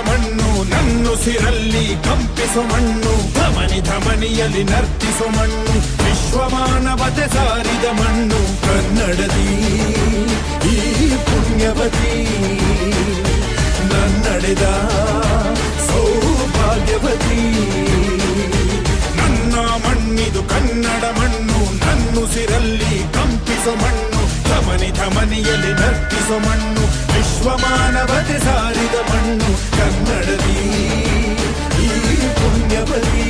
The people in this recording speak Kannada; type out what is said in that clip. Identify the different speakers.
Speaker 1: ಮಣ್ಣು ನನ್ನುಸಿರಲ್ಲಿ ಕಂಪಿಸೋ ಮಣ್ಣು ಧಮನಿ ಧಮನಿಯಲ್ಲಿ ನರ್ತಿಸೋ ಮಣ್ಣು ವಿಶ್ವಮಾನವತೆ ಸಾರಿದ ಮಣ್ಣು ಕನ್ನಡದಿ ಈ ಪುಣ್ಯವತಿ ನನ್ನಡೆದ ಸೌಭಾಗ್ಯವತಿ ನನ್ನ ಮಣ್ಣಿದು ಕನ್ನಡ ಮಣ್ಣು ನನ್ನುಸಿರಲ್ಲಿ ಕಂಪಿಸೋ ಮಣ್ಣು ಧಮನಿ ಧಮನಿಯಲ್ಲಿ ನರ್ತಿಸೋ ಮಣ್ಣು ವಿಶ್ವಮಾನವತೆ ಸಾರಿದ ಮಣ್ಣು ಕನ್ನಡದಿ ಈ ಪುಣ್ಯವತಿ